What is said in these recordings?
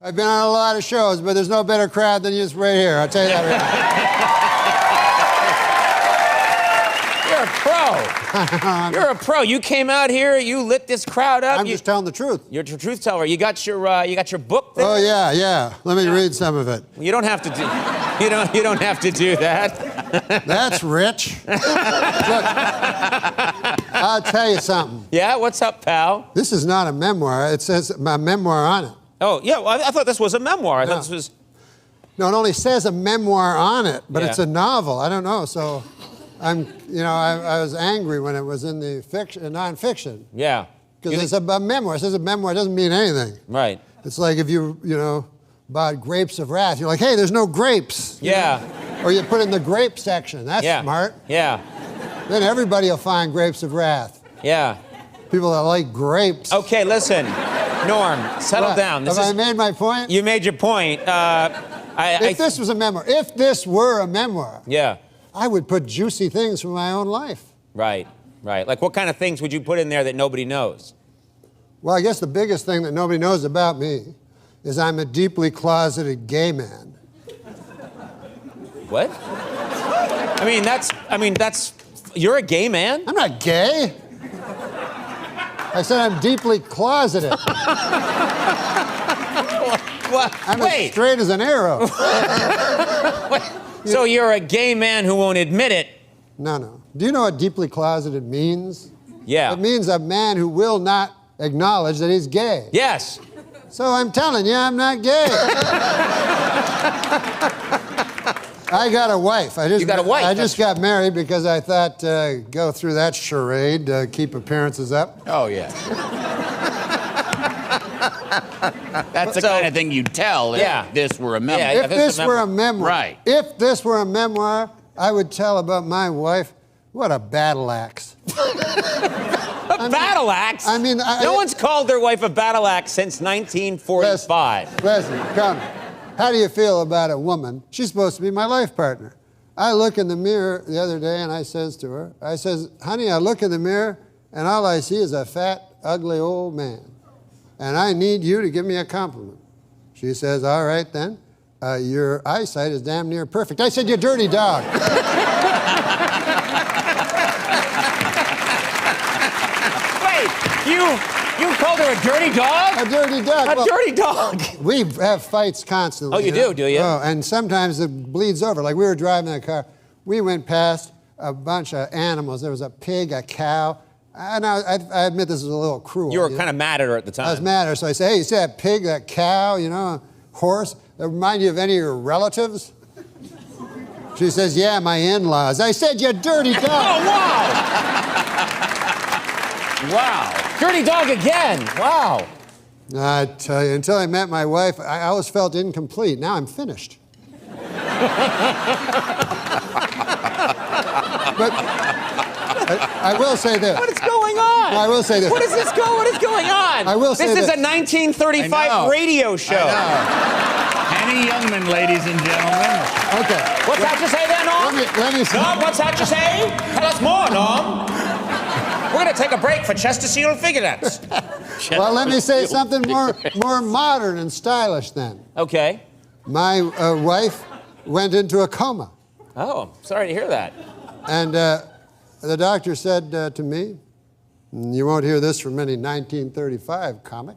I've been on a lot of shows, but there's no better crowd than you right here. I'll tell you that You're a pro. You're a pro. You came out here. You lit this crowd up. I'm just telling the truth. You're a truth teller. You got your book there? Oh yeah. Let me read some of it. You don't have to do. You don't have to do that. That's rich. Look, I'll tell you something. Yeah. What's up, pal? This is not a memoir. It says my memoir on it. Oh yeah. Well, I thought this was a memoir. I thought this was. No, it only says a memoir on it, but Yeah. it's a novel. I don't know. So, I was angry when it was in the nonfiction. Yeah. Because it's a memoir. It says a memoir. It doesn't mean anything. Right. It's like if you bought Grapes of Wrath. You're like, hey, there's no grapes. Yeah. Or you put it in the grape section. That's smart. Yeah. Then everybody will find Grapes of Wrath. Yeah. People that like grapes. Okay, listen, Norm, settle down. Have I made my point? You made your point. If this was a memoir, if this were a memoir, yeah, I would put juicy things from my own life. Right. Like what kind of things would you put in there that nobody knows? Well, I guess the biggest thing that nobody knows about me is I'm a deeply closeted gay man. What? That's. You're a gay man? I'm not gay. I said I'm deeply closeted. I'm as straight as an arrow. So you're a gay man who won't admit it? No. Do you know what deeply closeted means? Yeah. It means a man who will not acknowledge that he's gay. Yes. So I'm telling you, I'm not gay. I got a wife. You got a wife? I just got married because I thought, go through that charade, keep appearances up. Oh, yeah. That's the kind of thing you tell if this were a memoir. Yeah, if this were a memoir. Right. If this were a memoir, I would tell about my wife. What a battle axe. Battle axe? No one's called their wife a battle axe since 1945. Listen, come. How do you feel about a woman? She's supposed to be my life partner. I look in the mirror the other day and I says to her, honey, I look in the mirror and all I see is a fat, ugly old man. And I need you to give me a compliment. She says, all right then, your eyesight is damn near perfect. I said, you dirty dog. You called her a dirty dog? A dirty dog. A dirty dog. We have fights constantly. Oh, you do you? Oh, and sometimes it bleeds over. Like we were driving in a car. We went past a bunch of animals. There was a pig, a cow. And I admit this is a little cruel. You were kind of mad at her at the time. I was mad at her. So I said, hey, you see that pig, that cow, horse? That remind you of any of your relatives? She says, yeah, my in-laws. I said, you dirty dog. Oh, wow. Wow. Dirty dog again. Wow. I tell you, until I met my wife, I always felt incomplete. Now I'm finished. But I will say this. What is going on? I will say this. What is going on? I will say this. This is this. a 1935 radio show. Penny Youngman, ladies and gentlemen. Okay. What's that you say there, Norm? Let me see. Norm, what's that you say? Tell us more, Norm. We're going to take a break for Chesterfield figurettes. Well, let me say something more modern and stylish then. Okay. My wife went into a coma. Oh, sorry to hear that. And the doctor said to me, you won't hear this from any 1935 comic.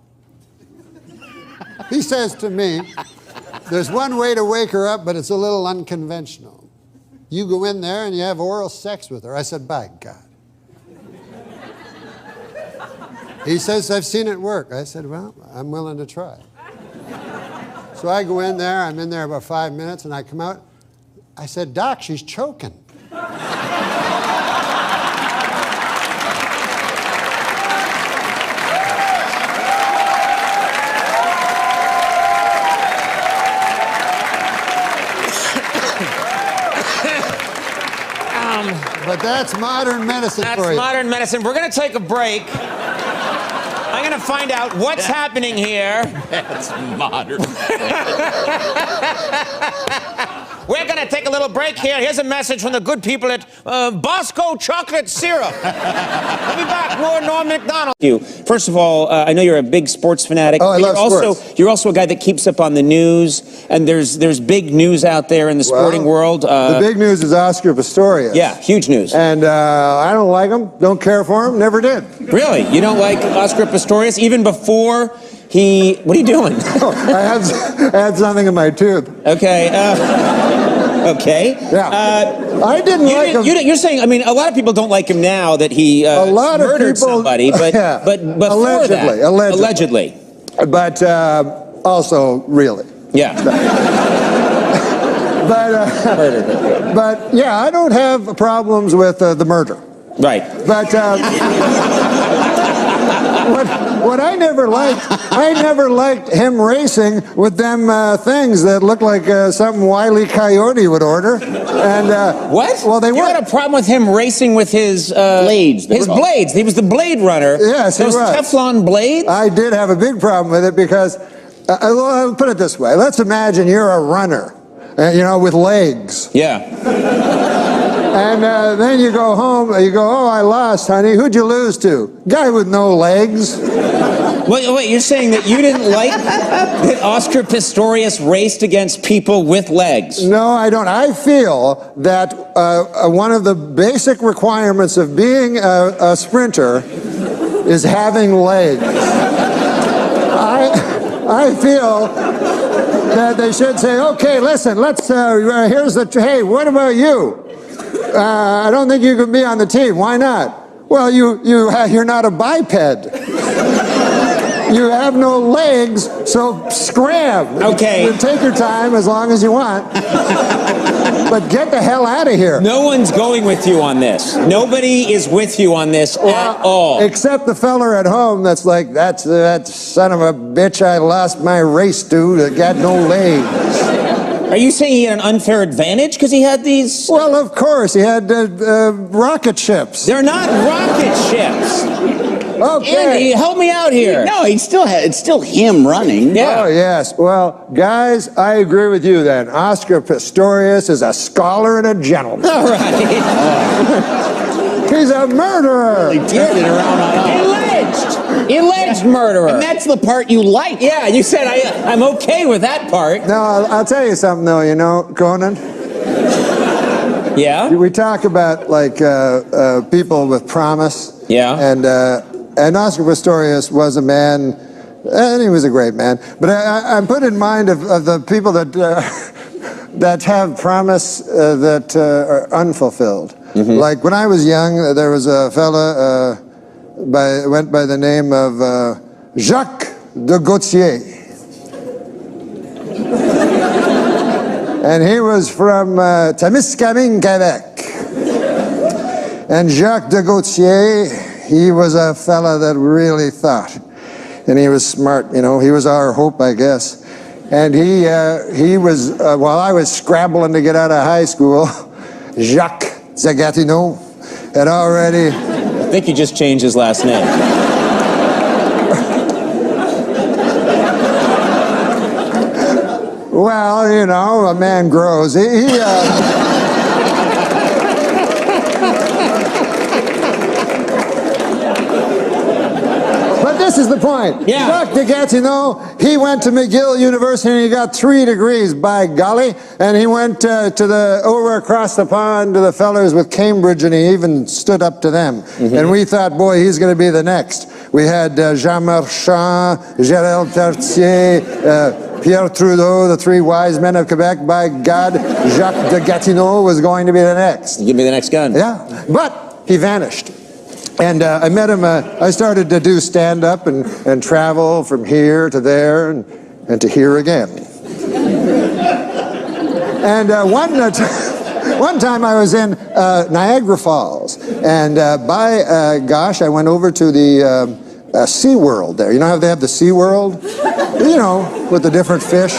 He says to me, there's one way to wake her up, but it's a little unconventional. You go in there and you have oral sex with her. I said, by God. He says, I've seen it work. I said, well, I'm willing to try. So I go in there. I'm in there about 5 minutes, and I come out. I said, Doc, she's choking. But that's modern medicine for you. That's modern medicine. We're going to take a break. I'm going to find out what's happening here. That's modern. We're going to take a little break here. Here's a message from the good people at Bosco Chocolate Syrup. We'll be back. More Norm Macdonald. First of all, I know you're a big sports fanatic. Oh, I love sports. You're also a guy that keeps up on the news, and there's big news out there in the sporting world. The big news is Oscar Pistorius. Yeah, huge news. And I don't like him, don't care for him, never did. Really? You don't like Oscar Pistorius even before he... What are you doing? Oh, I had something in my tooth. Okay. Okay. Yeah. I didn't like him. You're saying, I mean, a lot of people don't like him now that he murdered somebody, but yeah, but allegedly. But also really. Yeah. But yeah, I don't have problems with the murder. Right. But what I never liked him racing with them things that looked like something Wile E. Coyote would order. And what? Well, they you had a problem with him racing with his blades. His blades. He was the blade runner. Yes, he was. Those Teflon blades. I did have a big problem with it because, I'll put it this way: let's imagine you're a runner, with legs. Yeah. And then you go home, you go, oh, I lost, honey. Who'd you lose to? Guy with no legs. Wait, you're saying that you didn't like that Oscar Pistorius raced against people with legs? No, I don't. I feel that one of the basic requirements of being a sprinter is having legs. I feel that they should say, okay, listen, let's, here's the, hey, what about you? I don't think you can be on the team. Why not? Well, you're not a biped. You have no legs, so scram. Okay. You take your time as long as you want. But get the hell out of here. No one's going with you on this. Nobody is with you on this at all. Except the feller at home that's like, that son of a bitch I lost my race to that got no legs. Are you saying he had an unfair advantage because he had these? Well, of course. He had rocket ships. They're not rocket ships. Okay. Andy, help me out here. No, it's still him running. Yeah. Oh, yes. Well, guys, I agree with you then. Oscar Pistorius is a scholar and a gentleman. All right. He's a murderer. Really turned it around on Alleged murderer. And that's the part you like. Yeah, you said I'm okay with that part. No, I'll tell you something, though, Conan. Yeah? We talk about, like, people with promise. Yeah. And Oscar Pistorius was a man, and he was a great man. But I'm put in mind of the people that that have promise that are unfulfilled. Mm-hmm. Like when I was young, there was a fella went by the name of Jacques de Gautier. And he was from Témiscamingue, Quebec. And Jacques de Gautier, he was a fella that really thought. And he was smart, he was our hope, I guess. And he was, while I was scrabbling to get out of high school, Jacques Zagatineau had already... I think he just changed his last name. Well, a man grows. This is the point. Yeah. Jacques de Gatineau, he went to McGill University and he got 3 degrees, by golly. And he went over across the pond to the fellers with Cambridge and he even stood up to them. Mm-hmm. And we thought, boy, he's going to be the next. We had Jean Marchand, Gérald Tartier, Pierre Trudeau, the 3 wise men of Quebec. By God, Jacques de Gatineau was going to be the next. Give me the next gun. Yeah, but he vanished. And I met him, I started to do stand-up and travel from here to there and to here again. And one time I was in Niagara Falls, and gosh, I went over to the SeaWorld there. You know how they have the SeaWorld? With the different fish.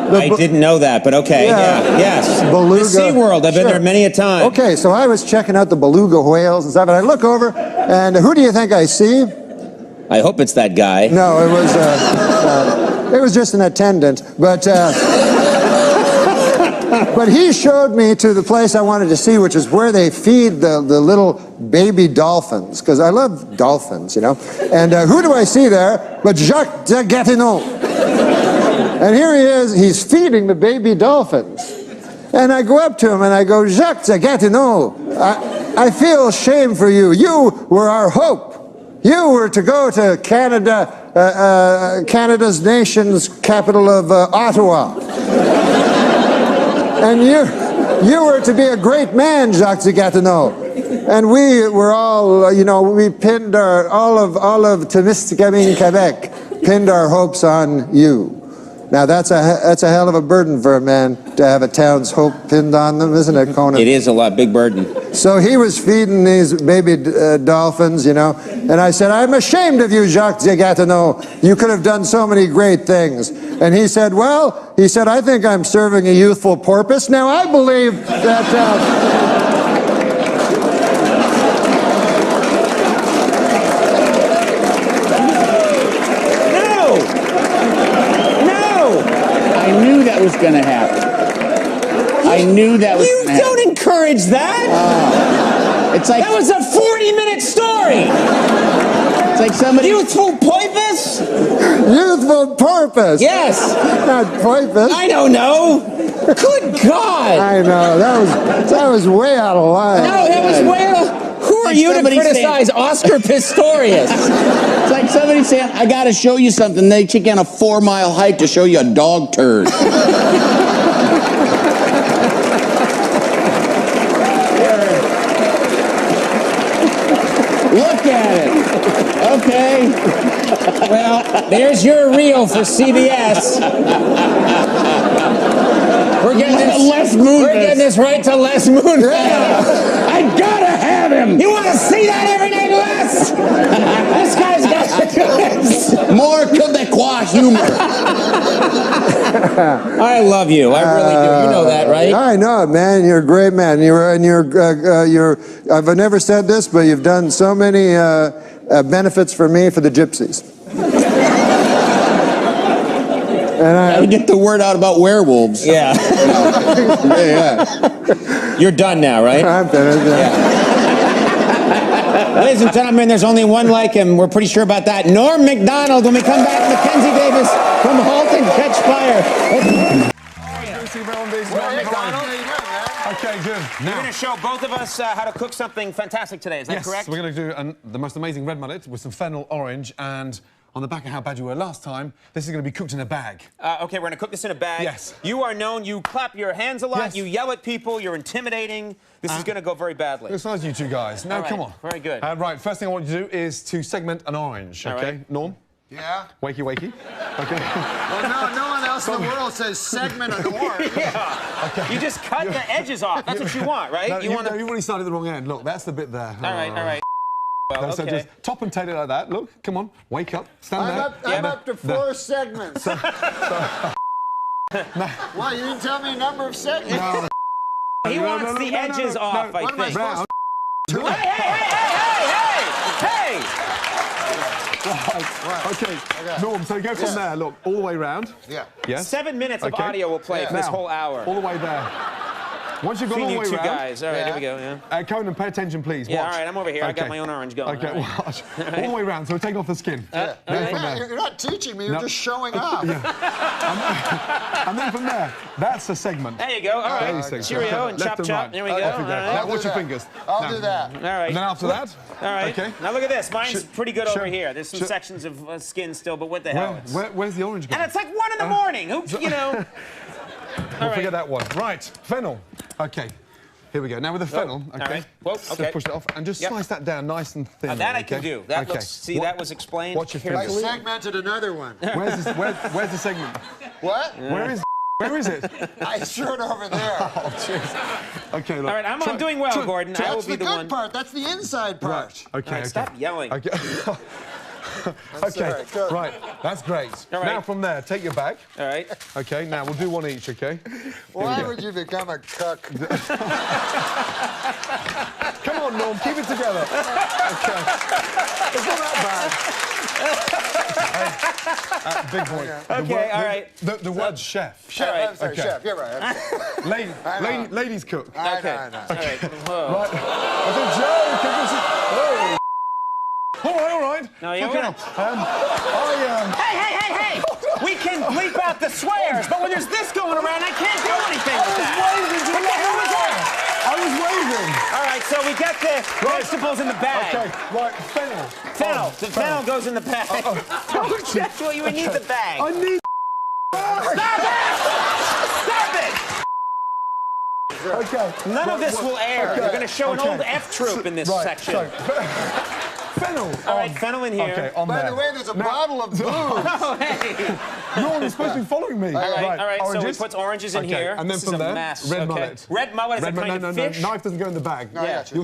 I didn't know that, but okay. Yeah, yes. Beluga. The SeaWorld, I've been there many a time. Okay, so I was checking out the beluga whales and stuff, and I look over, and who do you think I see? I hope it's that guy. No, it was just an attendant, but... But he showed me to the place I wanted to see, which is where they feed the little baby dolphins, because I love dolphins, you know. And who do I see there but Jacques de Gatineau? And here he is, he's feeding the baby dolphins. And I go up to him and I go, Jacques de Gatineau, I feel shame for you. You were our hope. You were to go to Canada, Canada's nation's capital of Ottawa. And you were to be a great man, Jacques de Gatineau. And we were all, you know, we pinned all of Témiscamingue, Quebec, pinned our hopes on you. Now that's a hell of a burden for a man to have a town's hope pinned on them, isn't it, Conan? It is a big burden. So he was feeding these baby dolphins, you know, and I said, I'm ashamed of you, Jacques de Gatineau. You could have done so many great things. And he said, well, I think I'm serving a youthful porpoise. Now I believe that... I knew that was going to happen. I knew that was going to happen. You don't encourage that. It's like That was a 40-minute story. it's like somebody. Youthful porpoise? Youthful porpoise. Yes. Not porpoise. I don't know. Good God. I know, that was way out of line. No, that was way out. Who are Like you to somebody criticize Oscar Pistorius? It's like somebody saying, I got to show you something. They take on a 4-mile hike to show you a dog turd. Look at it. Okay. Well, there's your reel for CBS. We're getting this. Les Moonves. We're getting this right to Les Moonves. I gotta have him. You want to see that every night, Les? This guy's got More Quebecois humor. I love you. I really do. You know that, right? I know it, man. You're a great man. I've never said this, but you've done so many benefits for me for the gypsies. And I get the word out about werewolves. Yeah. yeah. You're done now, right? I'm finished. Ladies and gentlemen, there's only one like him. We're pretty sure about that. Norm Macdonald. When we come back, Mackenzie Davis from Halt and Catch Fire. Okay, good. You're going to show both of us how to cook something fantastic today. Is that correct? Yes, we're going to do the most amazing red mullet with some fennel orange, and on the back of how bad you were last time, this is going to be cooked in a bag. Okay, we're going to cook this in a bag. Yes. You are known, you clap your hands a lot, Yes. you yell at people, you're intimidating. This is going to go very badly. Besides you two guys. Now, All right, come on. very good. Right, first thing I want you to do is to segment an orange, All okay? right. Norm? Yeah? Wakey, wakey. Okay. Well, no one else in the world says segment an orange. Yeah. Okay. You just cut the edges off. That's what you want, right? No, you want to... you've already started the wrong end. Look, that's the bit there. All right. Well, So okay. just top and tail it like that. Look, come on, wake up, stand there. I'm up to 4 segments. Why, you didn't tell me a number of segments? No. He wants the edges off, I What am I think. supposed Hey! Okay, Norm, so go from there, look, all the way round. Yeah. Yes? 7 minutes of Okay. audio will play for this Now, whole hour. all the way there. Once you've gone all Between the you way two round. guys. All right, here we go, yeah. Conan, pay attention, please. Yeah, Watch. all right, I'm over here. I got my own orange going. Okay, All right. watch. All the way round, so we're taking off the skin. all Then right. from there. You're not teaching me, you're No. just showing off. And then from there, that's a segment. There you go. All right. These things. Cheerio and Left chop and chop. right. There we go. Off you go. All right. Now watch your that. fingers. I'll Now. do that. All right. And then after that, All right. Okay. Now look at this. Mine's pretty good over Sure. here. There's some Sure. sections of skin still, but what the hell? where's the orange gone? And it's like 1 in the morning. Who, you know? We'll forget that one. Right, fennel. Okay, here we go. Now with the fennel, okay. All right. Whoa, Just okay. push it off and just Yep. slice that down nice and thin. That I okay? can do. That okay. looks. See, that was explained. Watch your I fingers. segmented another one. Where's the segment? What? Where is it? I threw it over there. Oh, jeez. Okay, look. All right, I'm doing well, Gordon. I will That's be the the good one. part. That's the inside part. Okay, All right, okay. stop yelling. Okay. Okay, sorry, go. right, that's great. All right. Now from there, take your bag. All right. Okay, now we'll do one each, okay? Why would you become a cook? Come on, Norm, keep it together. Okay. It's not that bad. Big boy. Okay, all right. The word chef. Chef, All right. I'm sorry, Okay. chef, you're right. Ladies cook. I Okay. know. All right. Whoa. Right. That's a joke. Oh. All right. No, you're okay. right. I Hey! We can bleep out the swears, but when there's this going around, I can't do anything with that. What the hell was that? I was waving. All right, so we got the vegetables in the bag. Okay, right, fennel. Fennel. The fennel goes in the bag. That's what you would need the bag. I need. Stop it! Okay. None of this will air. Okay. You're going to show an Okay. old F troop in this Right, section. so, fennel. All right, fennel in here. Okay, on By there. the way, there's a bottle of booze. Oh, hey. No, you're supposed to be following me. All right, so we Oranges. put oranges in Okay, here. and then This from is a there, mess. red okay. mullet. Red mullet is Red a kind no, of no, fish. knife doesn't go in the bag. I got you.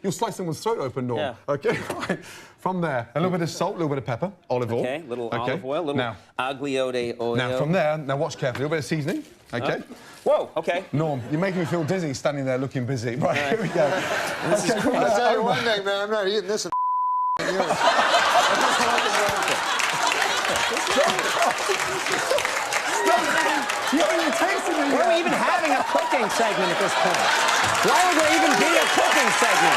You'll slice someone's throat open, Norm. Yeah. Okay, right. From there, a little bit of salt, a little bit of pepper, olive oil. Okay, little olive oil, little Now, aglio de olio. now from there, now watch carefully, a little bit of seasoning. Okay. Whoa, okay. Norm, you're making me feel dizzy standing there looking busy. Right, here we go. Okay, from I'll there, tell you over. one thing, man, I'm not eating this in years. You haven't even tasted it Why are we yet. even having a cooking segment at this point? Why would there even be a cooking segment?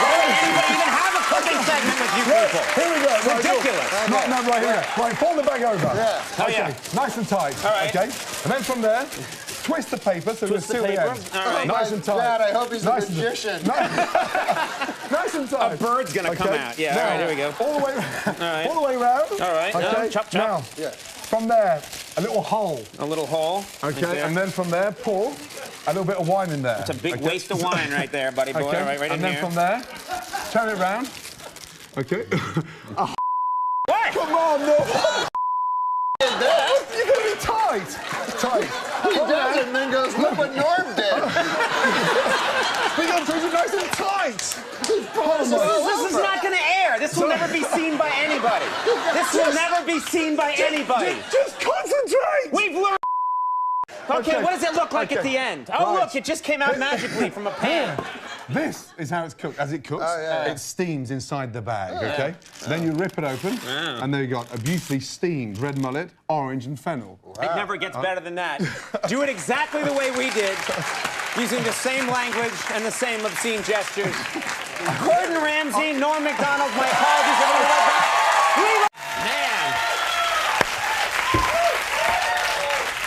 Why would anybody even have a cooking segment with you people? Here we go. Right, Ridiculous. No, right here. Right, fold the bag over. Yeah. Oh, Okay, yeah. nice and tight. All right. Okay, and then from there, twist the paper so Twist we the can seal paper. the end. All right. Nice and tight. God, I hope he's Nice a and- magician. Nice and tight. A bird's gonna come out. Yeah, all right, here we go. All the way, right. all the way round. All right, Okay. chop, chop. Now, Yeah. from there, a little hole. A little hole. right Okay, there. and then from there, pour a little bit of wine in there. It's a big okay? waste of wine right there, buddy boy. Okay, All right, right and in then here. from there, turn it round. Okay. What? Come on, no. You're gonna be tight. Tight. He does it and then goes, look what Norm did. We got to do it nice and tight. This is not going to air. This will never be seen by anybody. This will never be seen by anybody. Just concentrate. We've learned. Okay, Okay. what does it look like at Okay. the end? Oh, Right. look, it just came out magically from a pan. This is how it's cooked. As it cooks, Oh, yeah. it steams inside the bag, okay? Then you rip it open, and there you got a beautifully steamed red mullet, orange, and fennel. It never gets better than that. Do it exactly the way we did, using the same language and the same obscene gestures. Gordon Ramsay, Norm Macdonald, my apologies. Everybody right back. Man.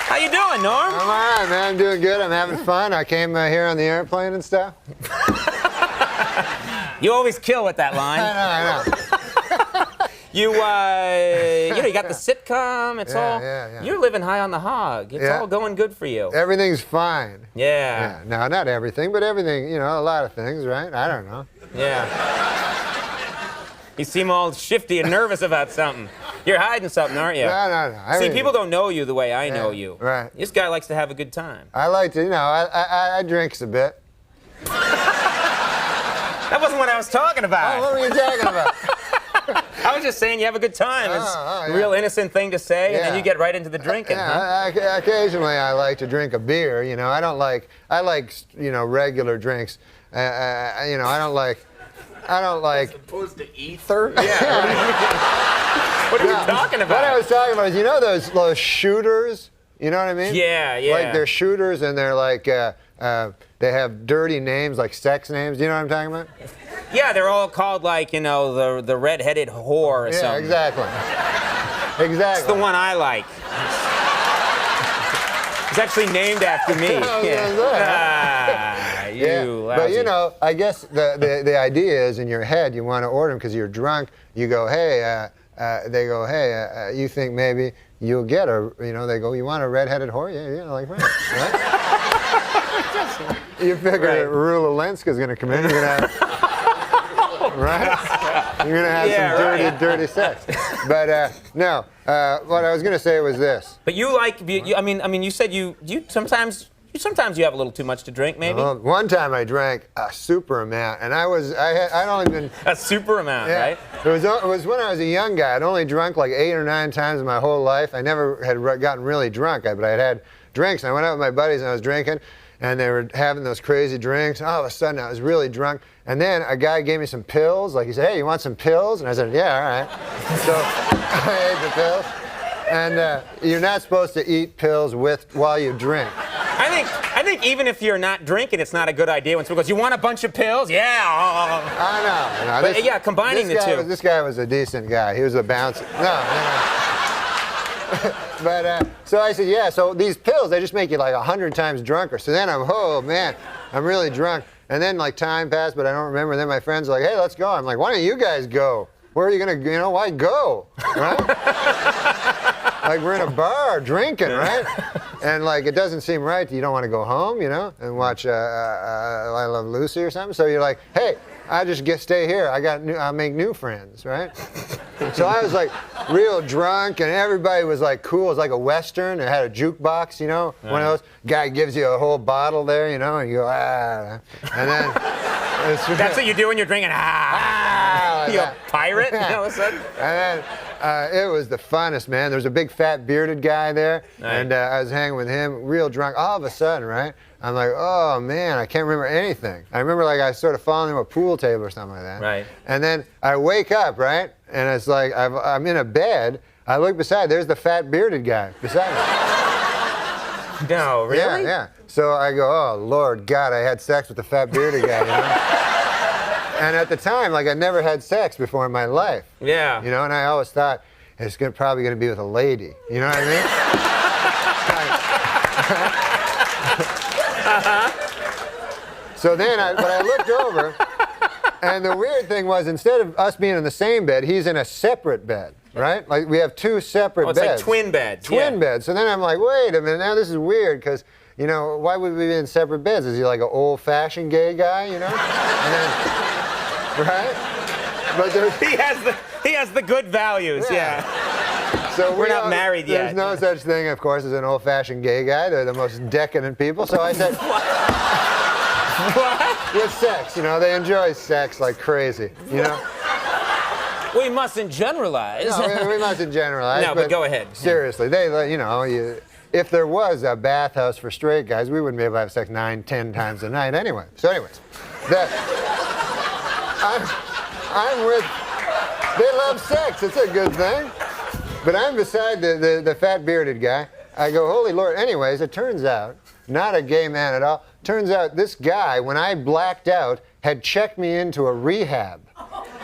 How you doing, Norm? I'm all right, man. I'm doing good. I'm having fun. I came here on the airplane and stuff. You always kill with that line. I know. You got the sitcom. It's all. yeah. You're living high on the hog. It's Yeah. all going good for you. Everything's fine. Yeah. Yeah. No, not everything, but everything, a lot of things, right? I don't know. Yeah. You seem all shifty and nervous about something. You're hiding something, aren't you? No. See, Everything. people don't know you the way I know you. right. This guy likes to have a good time. I like to, I drinks a bit. That wasn't what I was talking about. Oh, what were you talking about? I was just saying you have a good time. It's yeah. a real innocent thing to say, and then Yeah. you get right into the drinking, huh? Yeah, occasionally I like to drink a beer. I like regular drinks. I don't like. Opposed to ether? Yeah. What are you talking about? What I was talking about is, those shooters. You know what I mean? Yeah. Like they're shooters and they're like they have dirty names like sex names. You know what I'm talking about? Yeah, they're all called like, the red-headed whore or Yeah, something. exactly. Exactly. That's the one I like. It's actually named after me. But I guess the idea is in your head you want to order them because you're drunk. You go, hey, they go, hey, you think maybe you'll get they go, you want a red-headed whore? Yeah, like right? You figure Rula Lenska's going to come in. You're going to have, right? You're going to have some dirty sex. But no, what I was going to say was this. But you like, you said you sometimes sometimes you have a little too much to drink, maybe. Well, one time I drank a super amount, and I'd only been A super amount, right? It was when I was a young guy. I'd only drunk like 8 or 9 times in my whole life. I never had gotten really drunk, but I had drinks. And I went out with my buddies and I was drinking, and they were having those crazy drinks. All of a sudden, I was really drunk. And then a guy gave me some pills. Like he said, "Hey, you want some pills?" And I said, "Yeah, all right." So I ate the pills. And you're not supposed to eat pills while you drink. I think even if you're not drinking, it's not a good idea when someone goes, "You want a bunch of pills?" Yeah. I know. But yeah, combining the two. This guy was a decent guy. He was a bouncer. No. But so I said, yeah. So these pills, they just make you like 100 times drunker. So then oh man, I'm really drunk. And then like time passed, but I don't remember. And then my friends are like, "Hey, let's go." I'm like, "Why don't you guys go? Where are you gonna, why go?" Right? Like we're in a bar drinking, right? And like it doesn't seem right. You don't want to go home, and watch I Love Lucy or something. So you're like, "Hey, I just stay here. I'll make new friends," right? So I was like real drunk, and everybody was like cool. It was like a Western. It had a jukebox, one of those. Guy gives you a whole bottle there, and you go, ah. And then... That's what you do when you're drinking, ah. You a pirate, all of a sudden? And then it was the funnest, man. There was a big fat bearded guy there, and I was hanging with him, real drunk. All of a sudden, right? I'm like, oh man, I can't remember anything. I remember like I sort of falling into a pool table or something like that. Right. And then I wake up, right? And it's like I'm in a bed. I look beside. There's the fat bearded guy beside me. No, really? Yeah. So I go, oh Lord God, I had sex with the fat bearded guy. And at the time, like I never had sex before in my life. Yeah. And I always thought it's probably going to be with a lady. You know what I mean? So then, I looked over, and the weird thing was, instead of us being in the same bed, he's in a separate bed, right? Like we have 2 separate beds. It's like twin beds. Twin beds. So then I'm like, wait a minute, now this is weird, because, why would we be in separate beds? Is he like an old-fashioned gay guy, And then, right? But he has the good values, yeah. So we're not married yet. There's no such thing, of course, as an old-fashioned gay guy. They're the most decadent people. So I said, what? With sex, they enjoy sex like crazy, We mustn't generalize. No, we mustn't generalize. No, but go ahead. Seriously, if there was a bathhouse for straight guys, we wouldn't be able to have sex 9-10 times a night anyway. So anyways, I'm with, they love sex, it's a good thing. But I'm beside the fat bearded guy. I go, holy Lord. Anyways, it turns out, not a gay man at all. Turns out this guy, when I blacked out, had checked me into a rehab.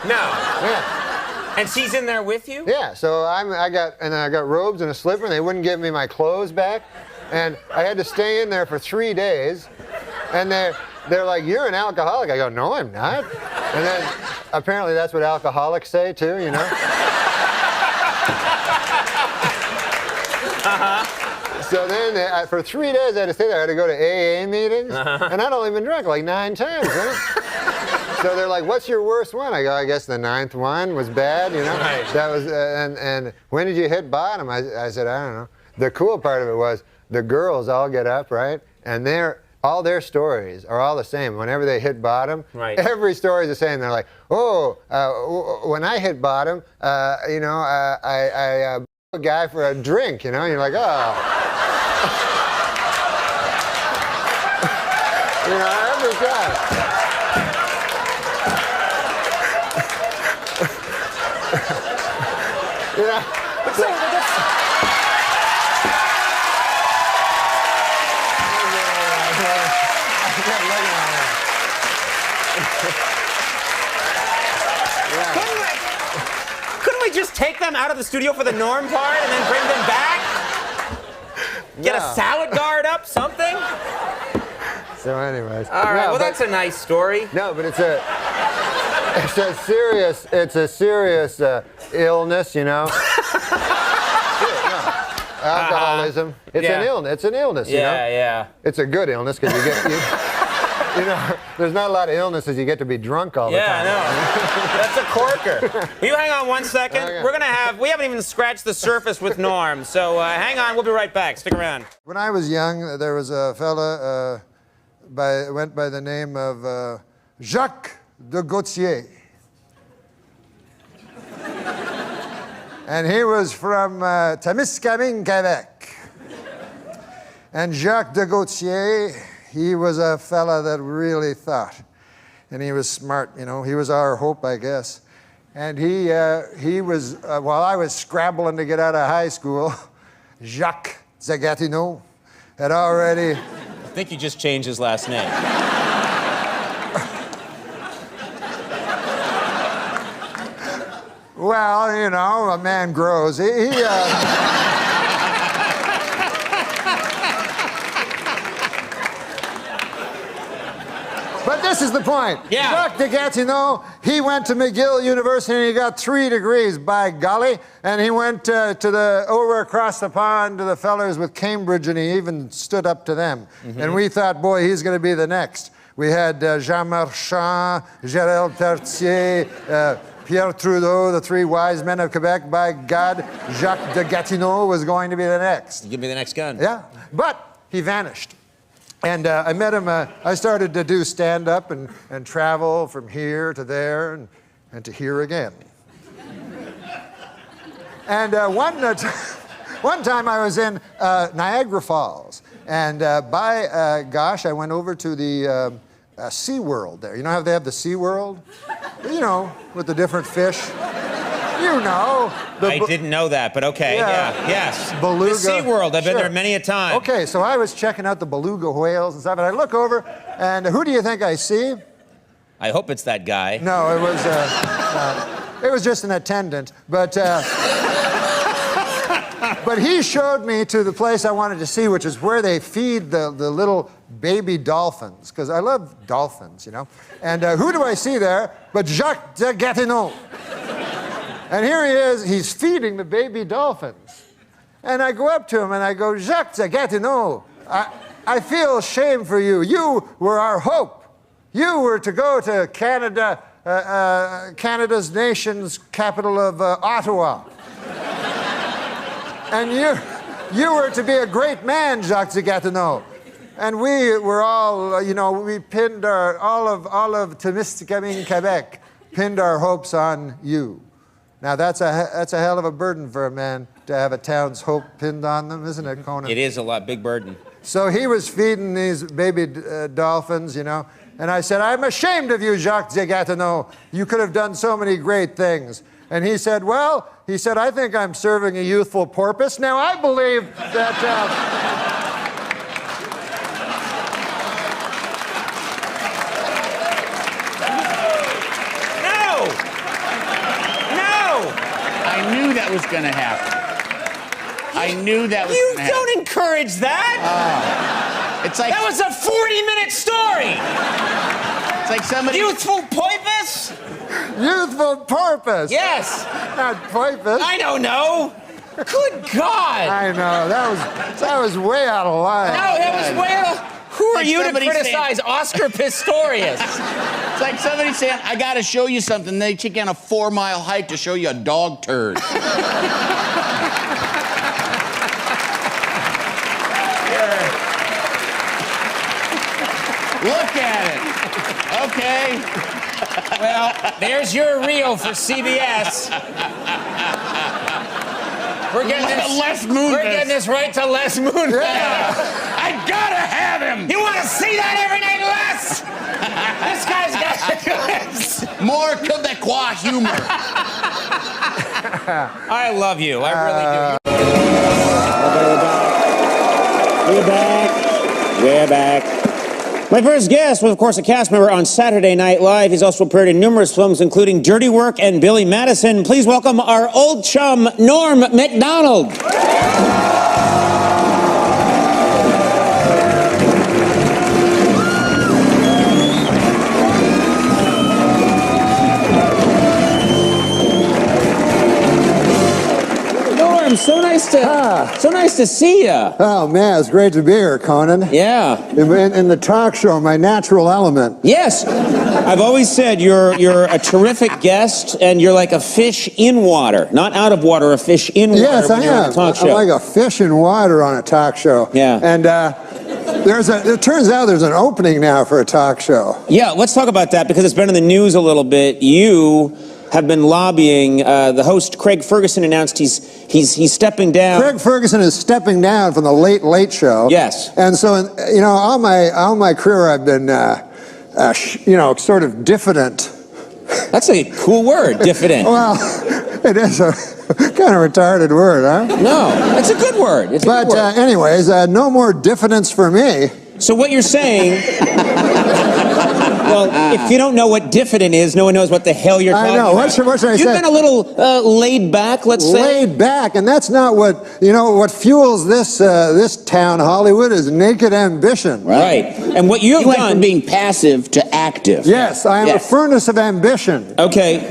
No. Yeah. And she's in there with you? Yeah, so I got robes and a slipper, and they wouldn't give me my clothes back. And I had to stay in there for 3 days. And they're like, you're an alcoholic. I go, no, I'm not. And then apparently that's what alcoholics say too, So then for 3 days I had to stay there. I had to go to AA meetings, and I'd only been drunk like 9 times. So they're like, what's your worst one? I go, I guess the 9th one was bad, Right. That was, and when did you hit bottom? I said, I don't know. The cool part of it was the girls all get up, right? And all their stories are all the same. Whenever they hit bottom, right. Every story is the same. They're like, when I hit bottom, I a guy for a drink, and you're like, oh. Every time. Couldn't we just take them out of the studio for the Norm part and then bring them back? Get a salad guard up, something? So anyways. All right, well, that's a nice story. No, but it's a serious illness, Alcoholism. It's an illness. It's an illness, Yeah. It's a good illness because you You know, there's not a lot of illnesses you get to be drunk all the time. Yeah, I know. That's a corker. Will you hang on 1 second? Okay. We haven't even scratched the surface with Norm, so hang on, we'll be right back. Stick around. When I was young, there was a fella went by the name of Jacques de Gautier. And he was from Témiscamingue, Quebec. And Jacques de Gautier, he was a fella that really thought. And he was smart, you know. He was our hope, I guess. And he was, while I was scrabbling to get out of high school, Jacques Zagatineau had already... I think you just changed his last name. Well, you know, a man grows. But this is the point. Yeah. Jacques de Gatineau, he went to McGill University and he got 3 degrees, by golly. And he went over across the pond to the fellers with Cambridge and he even stood up to them. Mm-hmm. And we thought, boy, he's going to be the next. We had Jean Marchand, Gérald Tertier, Pierre Trudeau, the 3 wise men of Quebec. By God, Jacques de Gatineau was going to be the next. Give me the next gun. Yeah, but he vanished. And I met him, I started to do stand-up and travel from here to there and to here again. And one time I was in Niagara Falls. And gosh, I went over to the Sea World there. You know how they have the Sea World? You know, with the different fish. You know. I didn't know that, but okay. Yeah. Yes. Beluga. The Sea World. I've been Sure. there many a time. Okay, so I was checking out the beluga whales and stuff, and I look over, and who do you think I see? I hope it's that guy. No, it was just an attendant, but he showed me to the place I wanted to see, which is where they feed the little baby dolphins, because I love dolphins, you know. And who do I see there but Jacques de Gatineau? And here he is, he's feeding the baby dolphins. And I go up to him and I go, Jacques de Gatineau, I feel shame for you. You were our hope. You were to go to Canada, Canada's nation's capital of Ottawa. And you were to be a great man, Jacques de Gatineau. And we were all, you know, we pinned all of Témiscamingue, Quebec, pinned our hopes on you. Now that's a hell of a burden for a man to have a town's hope pinned on them, isn't it, Conan? It is a big burden. So he was feeding these baby dolphins, you know, and I said, I'm ashamed of you, Jacques de Gatineau. You could have done so many great things. And he said, well, I think I'm serving a youthful porpoise. Now I believe that... I knew that was going to happen. I knew that was You going to happen. don't encourage that. It's like That was a 40-minute story. it's like somebody. Youthful porpoise? Youthful porpoise. Yes. Not porpoise. I don't know. Good God. I know. That was way out of line. No, that was way. Who are Like you to somebody criticize Oscar Pistorius? It's like somebody saying, I got to show you something. They take on a 4-mile hike to show you a dog turd. Look at it. Okay. Well, there's your reel for CBS. We're getting this. Les Moonves. We're getting this right to Les Moonves. I gotta have him. You want to see that every night, Les? This guy's got More Quebecois humor. I love you. I really do. We're back. We're back. My first guest was, of course, a cast member on Saturday Night Live. He's also appeared in numerous films, including Dirty Work and Billy Madison. Please welcome our old chum, Norm Macdonald. Norm, Norm, so nice to see you. Oh, man, it's great to be here, Conan. Yeah. In the talk show, my natural element. Yes. I've always said you're a terrific guest, and you're like a fish in water, not out of water, a fish in water. Yes, I when you're on am. a talk show. I'm like a fish in water on a talk show. Yeah. And it turns out there's an opening now for a talk show. Yeah, let's talk about that because it's been in the news a little bit. You have been lobbying. The host, Craig Ferguson, announced he's stepping down. Craig Ferguson is stepping down from the Late Late Show. Yes. And so, all my career, I've been, sort of diffident. That's a cool word, diffident. Well, it is a kind of retarded word, huh? No, it's a good word. It's a good word. Anyways, no more diffidence for me. So what you're saying... Well, if you don't know what diffident is, no one knows what the hell you're talking I know. about. What should I say? You've been a little laid back, let's say. Laid back, and that's not what fuels this town, Hollywood, is naked ambition. Right. And what you've You went done... from being passive to active. Yes, I am a furnace of ambition. Okay.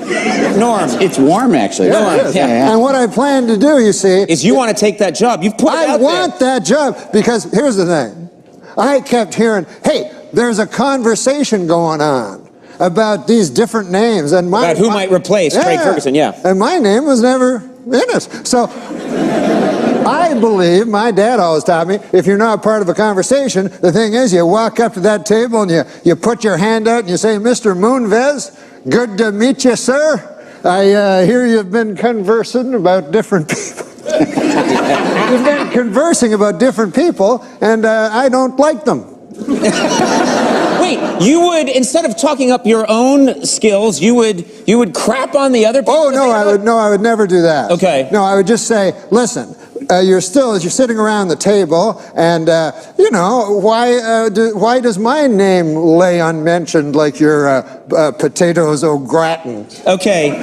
Norm. It's warm, actually. Yeah, it is. Yeah. And what I plan to do, you see... is you want to take that job. You've put it I out want that job, because here's the thing. I kept hearing, hey, there's a conversation going on about these different names. And about who might replace Craig Ferguson, yeah. And my name was never in it. So I believe, my dad always taught me, if you're not part of a conversation, the thing is you walk up to that table and you put your hand out and you say, Mr. Moonves, good to meet you, sir. I hear you've been conversing about different people. You've been conversing about different people, and I don't like them. Wait, you would, instead of talking up your own skills, you would crap on the other people? Oh, no, I would never do that. Okay. No, I would just say, listen, you're sitting around the table, and, why does my name lay unmentioned like your potatoes au gratin? Okay.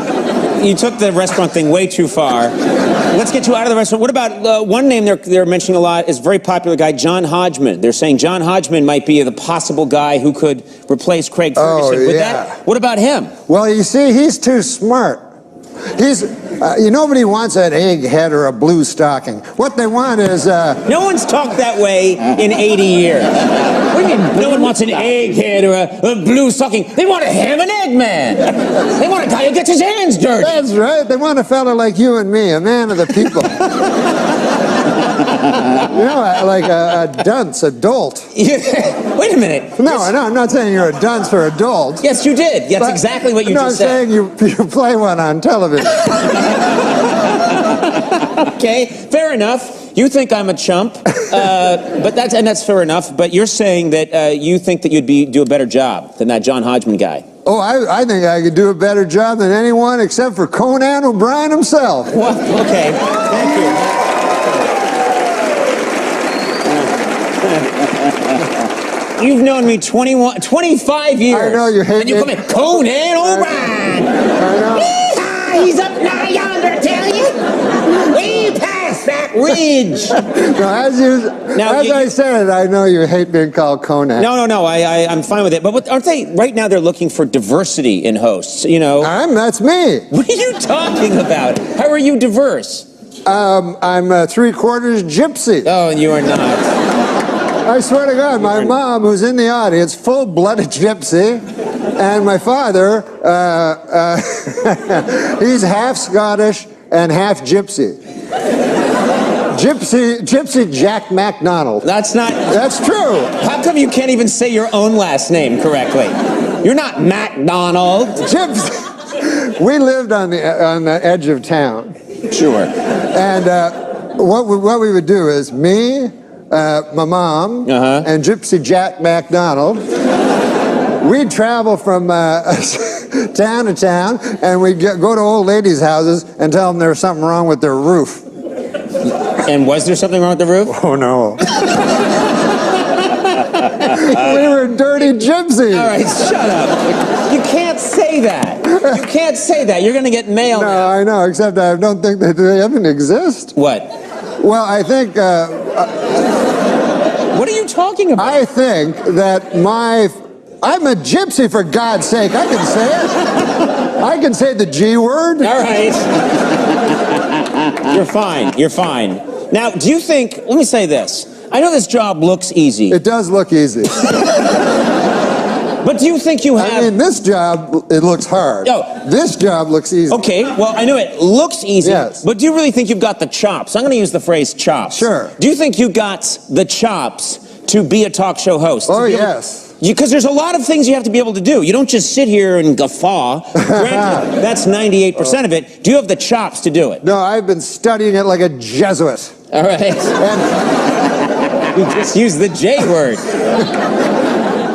You took the restaurant thing way too far. Let's get you out of the restaurant. What about one name they're mentioning a lot is a very popular guy, John Hodgman. They're saying John Hodgman might be the possible guy who could replace Craig Ferguson. Oh, yeah. What about him? Well, you see, he's too smart. Nobody wants an egghead or a blue stocking. What they want is... No one's talked that way in 80 years. What do you mean? No one wants an egghead or a blue stocking. They want a ham and egg man. They want a guy who gets his hands dirty. That's right. They want a fella like you and me, a man of the people. Like a dunce, a dolt. Wait a minute. No, I'm not saying you're a dunce or a dolt. Yes, you did. That's exactly what you just said. No, I'm saying you play one on television. Okay, fair enough. You think I'm a chump, but that's fair enough. But you're saying that you think that you'd do a better job than that John Hodgman guy. Oh, I think I could do a better job than anyone except for Conan O'Brien himself. Well, okay, thank you. You've known me 25 years. I know you hate and you me. call me Conan O'Brien. I know. Yeehaw, he's up now yonder, I tell you. Way past that ridge. No, as I said, I know you hate being called Conan. No, I'm fine with it. But aren't they, right now they're looking for diversity in hosts, That's me. What are you talking about? How are you diverse? I'm 3/4 gypsy. Oh, you are not. I swear to God, my mom, who's in the audience, full-blooded gypsy, and my father, he's half Scottish and half gypsy. Gypsy Jack Macdonald. That's true. How come you can't even say your own last name correctly? You're not Macdonald. Gypsy. We lived on the edge of town. Sure. And what we would do is me, my mom, and Gypsy Jack Macdonald, we'd travel from town to town, and we'd go to old ladies' houses and tell them there was something wrong with their roof. And was there something wrong with the roof? Oh, no. We were dirty gypsies. All right, shut up. You can't say that. You can't say that. You're going to get mail. No, I know, except I don't think that they even exist. What? Well, I think... what are you talking about? I think that I'm a gypsy, for God's sake. I can say it. I can say the G word. All right. You're fine. You're fine. Now, do you think, let me say this. I know this job looks easy. It does look easy. But do you think you have... I mean, this job, it looks hard. Oh. This job looks easy. Okay, well, I know it looks easy, Yes. but do you really think you've got the chops? I'm going to use the phrase chops. Sure. Do you think you got the chops to be a talk show host? Oh, yes. Because there's a lot of things you have to be able to do. You don't just sit here and guffaw. Granted, that's 98% of it. Do you have the chops to do it? No, I've been studying it like a Jesuit. All right. And You just used the J word.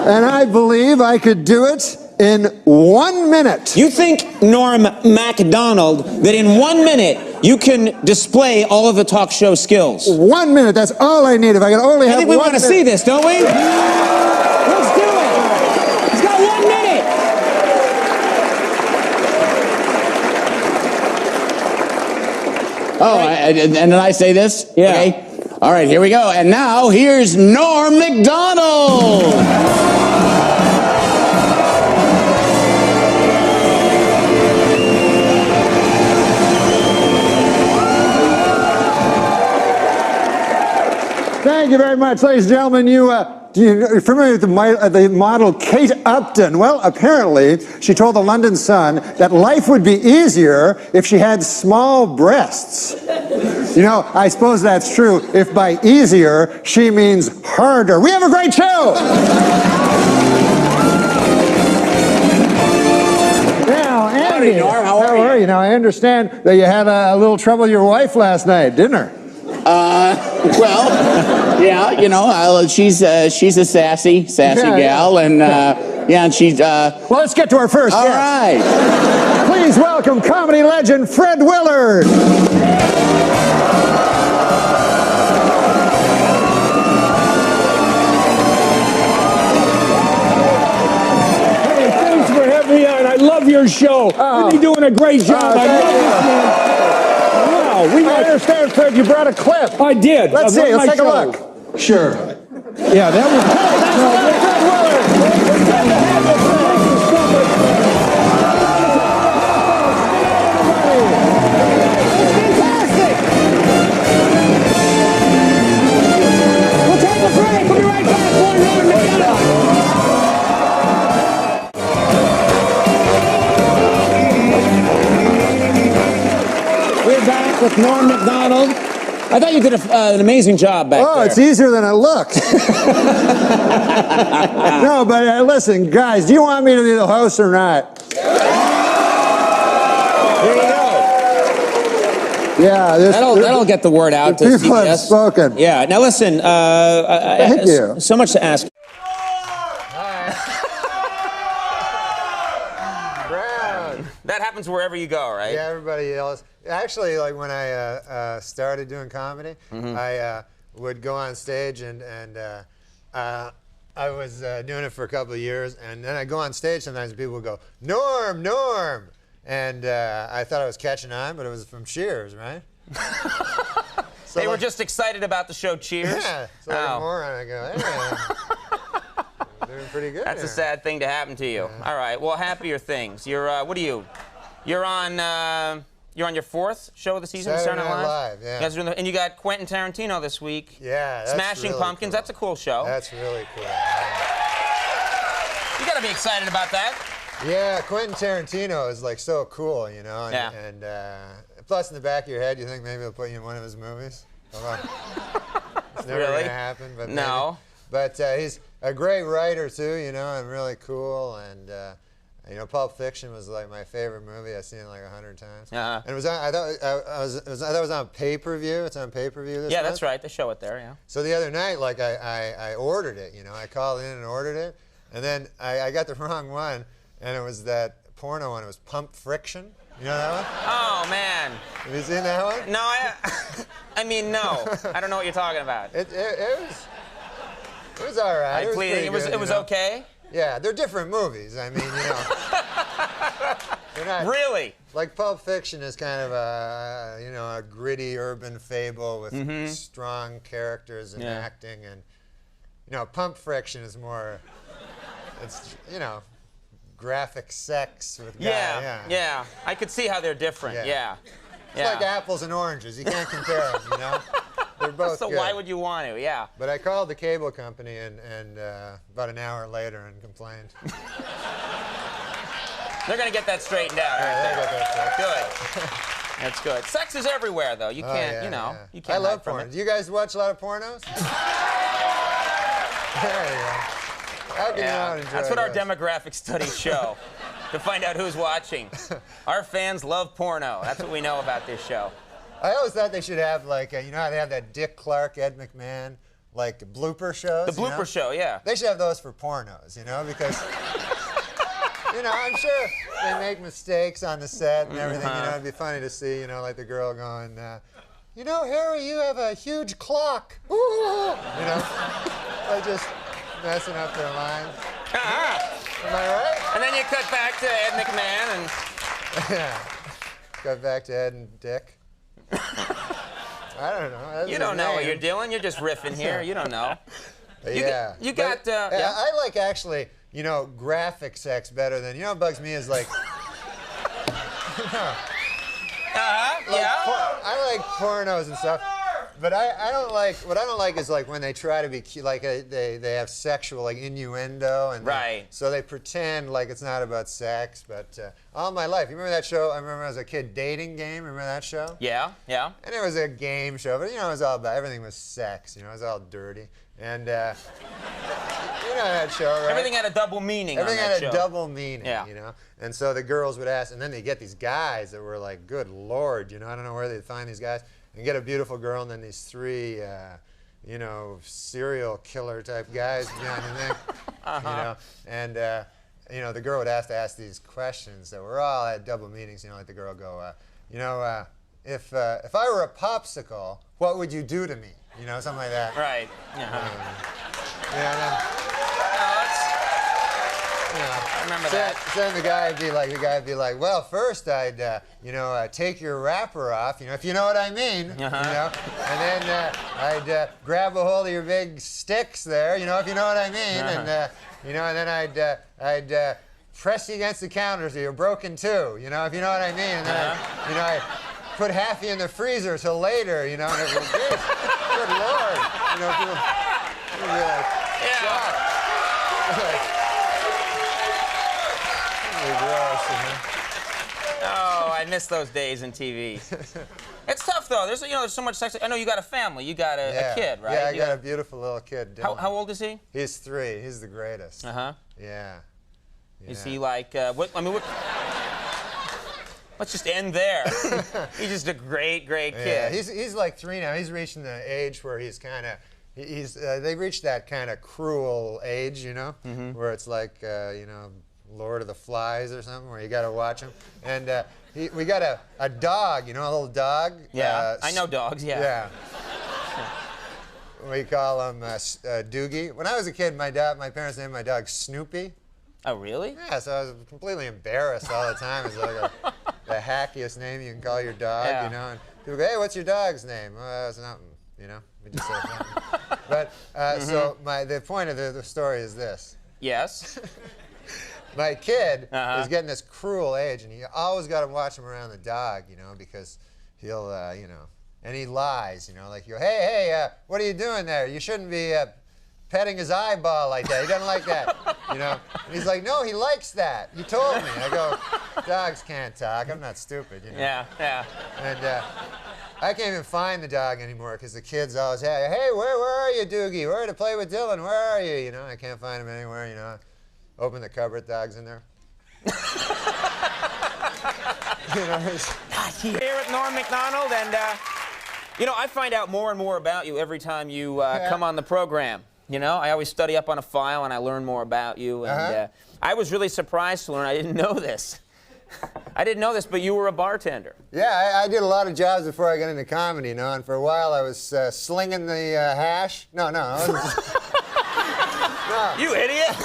And I believe I could do it in 1 minute. You think, Norm Macdonald, that in 1 minute you can display all of the talk show skills? 1 minute, that's all I need. If I could only have I think we 1 want to minute. see this, don't we? Let's do it. He's got 1 minute. Oh, and then I say this? Yeah. Okay. All right, here we go. And now, here's Norm Macdonald. Thank you very much, ladies and gentlemen. You're familiar with the model Kate Upton? Well, apparently, she told the London Sun that life would be easier if she had small breasts. You know, I suppose that's true if by easier she means harder. We have a great show! Now, Andy, Howdy, Norm. How are you? Now, I understand that you had a little trouble with your wife last night, didn't her? Well, yeah, you know, she's a sassy Yeah, gal, and and she's Well, let's get to our first all guest. right. Please welcome comedy legend Fred Willard. Hey, thanks for having me on. I love your show. You're doing a great job. I love this man. Wow, I understand, Fred, you brought a clip. I did. Let's of one see, of let's my take a shows. look. Sure. Yeah, that was. Fred Willard. We'll take a break. We'll be right back for Norm Macdonald. We're back with Norm Macdonald. I thought you did an amazing job back Oh, there. it's easier than it looks. No, but listen, guys, do you want me to be the host or not? There you go. Yeah, That'll get the word out to people have CBS. spoken. Yeah. Now listen. Thank you. So much to ask. That happens wherever you go, right? Yeah, everybody yells. Actually, like when I started doing comedy, I would go on stage and I was doing it for a couple of years, and then I go on stage sometimes and people would go, Norm, Norm! And I thought I was catching on, but it was from Cheers, right? So They were like- just excited about the show Cheers. Yeah, so like a Oh. moron, I go, hey, I'm doing pretty good That's a here. sad thing to happen to you. All right. Well, happier things. You're what are you? You're on your fourth show of the season, Saturday Night Night Live, yeah. You guys are doing and you got Quentin Tarantino this week. Yeah, that's Smashing really Pumpkins. cool. That's a cool show. That's really cool. You got to be excited about that. Yeah, Quentin Tarantino is like so cool, you know. And, Yeah. and plus, in the back of your head, you think maybe they'll put you in one of his movies. Hold on. It's never Really? gonna happen, but No. maybe. But he's a great writer too, you know, and really cool. And you know, Pulp Fiction was like my favorite movie. I've seen it like 100 times. Uh-huh. And it was on, I thought it was on pay-per-view. It's on pay-per-view this Yeah, month. that's right. They show it there. Yeah. So the other night, like I ordered it, you know, I called in and ordered it, and then I got the wrong one, and it was that porno one. It was Pump Friction. You know that one? Oh man. Have you seen that one? No, I mean no. I don't know what you're talking about. It was all right. I plead. Pretty It was good, you know? okay. Yeah, they're different movies. I mean, you know, they're not Really? like Pulp Fiction is kind of a a gritty urban fable with strong characters and Yeah. acting, and you know, Pump Friction is more It's, you know, graphic sex with guy. Yeah. I could see how they're different. Yeah. It's like apples and oranges. You can't compare them, you know? They're both So good. why would you want to? Yeah. But I called the cable company and about an hour later and complained. They're going to get that straightened out. Yeah, they got that Good. That's good. Sex is everywhere, though. You can't, you know, you can't I love hide from porn. it. Do you guys watch a lot of pornos? There you go. How can you not enjoy That's what our those? demographic studies show. To find out who's watching. Our fans love porno. That's what we know about this show. I always thought they should have, like, you know how they have that Dick Clark, Ed McMahon, like, blooper shows? The blooper show, yeah. They should have those for pornos, you know, because, you know, I'm sure they make mistakes on the set and everything. You know, it'd be funny to see, you know, like the girl going, you know, Harry, you have a huge clock. Ooh. You know, like just messing up their lines. Am I right? And then you cut back to Ed McMahon and... Yeah. Cut back to Ed and Dick. I don't know. That's You don't his know what name. you're doing. You're just riffing here. You don't know. Yeah. You got, But, yeah. I like actually, you know, graphic sex better than, you know what bugs me is like, Yeah. I like pornos and stuff, but I don't like, what I don't like is like when they try to be cute, like they have sexual like innuendo and Right. so they pretend like it's not about sex, but all my life, you remember that show, I remember as a kid, Dating Game, remember that show? Yeah. And it was a game show, but you know, it was all about, everything was sex, you know, it was all dirty. And you know that show, right? Everything had a double meaning Everything on that had a show. double meaning, Yeah. you know? And so the girls would ask, and then they get these guys that were like, good Lord, you know, I don't know where they'd find these guys, and get a beautiful girl, and then these three, you know, serial killer type guys behind the neck, you know? And, you know, the girl would have to ask these questions that were all at double meanings, you know, like the girl would go, you know, if I were a popsicle, what would you do to me? You know, something like that. Right. Yeah, I remember that. Then the guy would be like, well, first I'd, you know, take your wrapper off, you know, if you know what I mean, you know, and then I'd grab a hold of your big sticks there, you know, if you know what I mean, and you know, and then I'd press you against the counter so you're broken too, you know, if you know what I mean, and then you know, I'd put half you in the freezer till later, you know, and it was good Lord, you know, people would be like, shocked. Gross, you know? Oh, I miss those days in TV. It's tough though. There's so much sex. I know you got a family. You got a kid, right? Yeah, I got a beautiful little kid. Dylan. How old is he? He's 3. He's the greatest. Yeah. Is he like what? I mean, what? Let's just end there. He's just a great kid. Yeah, he's like 3 now. He's reaching the age where he's kind of they reached that kind of cruel age, you know, where it's like you know, Lord of the Flies or something, where you got to watch him. And we got a dog, you know, a little dog. Yeah, I know dogs. Yeah. We call him Doogie. When I was a kid, my parents named my dog Snoopy. Oh, really? Yeah, so I was completely embarrassed all the time. It's like the hackiest name you can call your dog, you know. And people go, hey, what's your dog's name? Well, it's nothing, you know. We just say nothing. But so the point of the story is this. Yes. My kid is getting this cruel age, and you always got to watch him around the dog, you know, because he'll, you know, and he lies, you know, like you go, hey, what are you doing there? You shouldn't be petting his eyeball like that. He doesn't like that, you know. And he's like, no, he likes that. You told me. I go, dogs can't talk. I'm not stupid, you know. Yeah. And I can't even find the dog anymore because the kids always, hey, where are you, Doogie? Where to play with Dylan? Where are you? You know, I can't find him anywhere, you know. Open the cupboard, dog's in there. You know, Here with Norm Macdonald, and you know, I find out more and more about you every time you come on the program. You know, I always study up on a file and I learn more about you. And I was really surprised to learn. I didn't know this. I didn't know this, but you were a bartender. Yeah, I did a lot of jobs before I got into comedy, you know, and for a while I was slinging the hash. No. You idiot!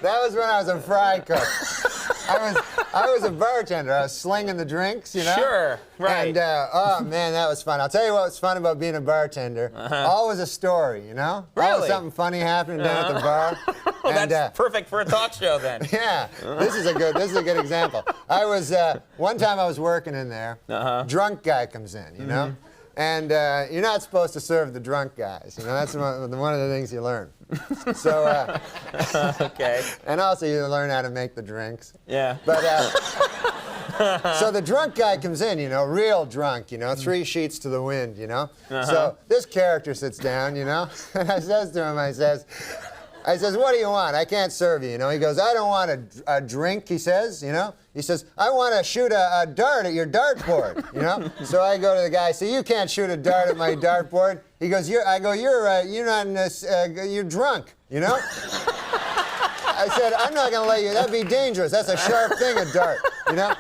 That was when I was a fry cook. I was a bartender. I was slinging the drinks, you know? Sure, right. And, oh, man, that was fun. I'll tell you what was fun about being a bartender. Always a story, you know? Really? Always something funny happening down at the bar. And, that's perfect for a talk show then. Yeah, this is a good example. I was one time I was working in there. Drunk guy comes in, you know, and you're not supposed to serve the drunk guys. You know, that's one of the things you learn. So Okay. and also you learn how to make the drinks. Yeah. But so the drunk guy comes in, you know, real drunk, you know, 3 sheets to the wind, you know. So this character sits down, you know, and I says to him, I says, what do you want? I can't serve you, you know. He goes, I don't want a drink, he says, you know. He says, I want to shoot a dart at your dartboard, you know. So I go to the guy, say, you can't shoot a dart at my dartboard. He goes, you're not in this, you're drunk, you know. I said, I'm not going to let you, that'd be dangerous. That's a sharp thing, a dart, you know.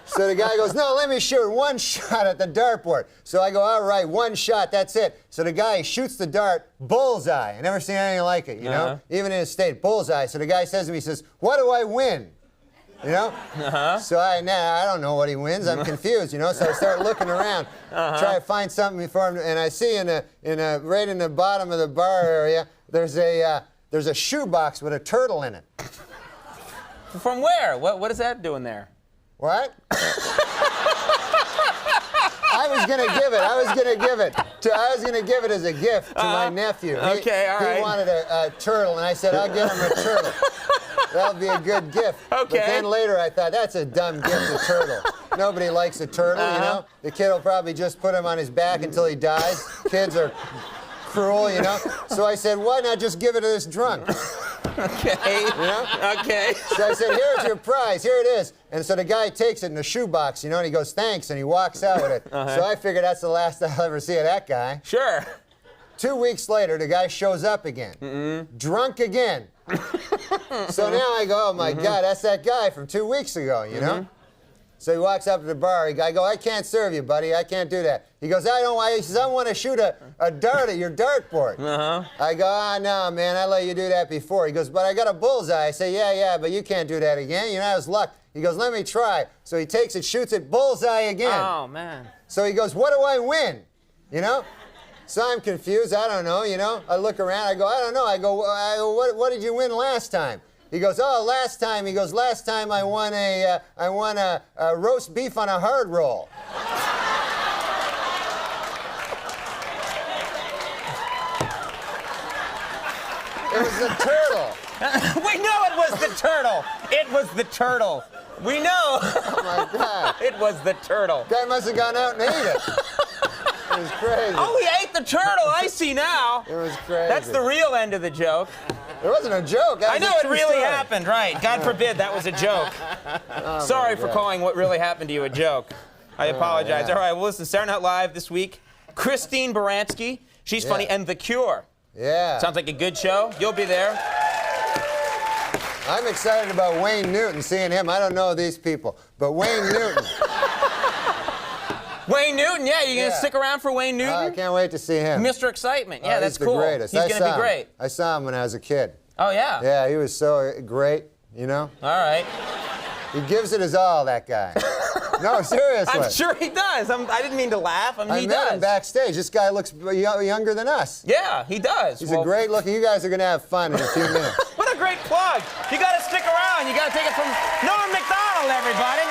So the guy goes, no, let me shoot 1 shot at the dartboard. So I go, all right, 1 shot, that's it. So the guy shoots the dart, bullseye. I never seen anything like it, you know, even in his state, bullseye. So the guy says to me, he says, what do I win? You know? So I don't know what he wins. I'm confused, you know. So I start looking around, try to find something for him, and I see right in the bottom of the bar area, there's a shoebox with a turtle in it. From where? What is that doing there? What? I was gonna give it as a gift to my nephew. Okay, all right. He wanted a turtle, and I said, I'll get him a turtle. That'll be a good gift. Okay. But then later I thought, that's a dumb gift, a turtle. Nobody likes a turtle, you know? The kid will probably just put him on his back until he dies. Kids are cruel, you know? So I said, why not just give it to this drunk? Okay. You know? Okay. So I said, here's your prize, here it is. And so the guy takes it in a shoebox, you know, and he goes, thanks, and he walks out with it. So I figured that's the last I'll ever see of that guy. Sure. 2 weeks later, the guy shows up again. Drunk again. So now I go, oh my God, that's that guy from 2 weeks ago, you know? So he walks up to the bar. I go, I can't serve you, buddy. I can't do that. He goes, he says, I want to shoot a dart at your dartboard. I go, no, man, I let you do that before. He goes, but I got a bullseye. I say, yeah, but you can't do that again. You know, it's luck. He goes, let me try. So he takes it, shoots it, bullseye again. Oh, man. So he goes, what do I win? You know? So I'm confused. I don't know, you know? I look around. I go, I don't know. I go, what did you win last time? He goes, oh, last time I won a roast beef on a hard roll. It was the turtle. We know it was the turtle. It was the turtle. We know. Oh my God. It was the turtle. Guy must have gone out and ate it. It was crazy. Oh, he ate the turtle. I see now. It was crazy. That's the real end of the joke. It wasn't a joke. I know it really happened, right? God forbid that was a joke. Sorry for calling what really happened to you a joke. I apologize. yeah. All right, well, listen, starting out live this week, Christine Baranski. She's funny. And The Cure. Yeah. Sounds like a good show. You'll be there. I'm excited about Wayne Newton, seeing him. I don't know these people, but Wayne Newton. Wayne Newton, yeah, you gonna stick around for Wayne Newton? I can't wait to see him. Mr. Excitement, yeah, that's he's cool. The greatest. He's gonna be great. I saw him when I was a kid. Oh, yeah? Yeah, he was so great, you know? All right. He gives it his all, that guy. No, seriously. I'm sure he does. I didn't mean to laugh. I mean, he met does. him backstage. This guy looks younger than us. Yeah, he does. He's a great looking. You guys are going to have fun in a few minutes. What a great plug. You got to stick around. You got to take it from Norm Macdonald, everybody.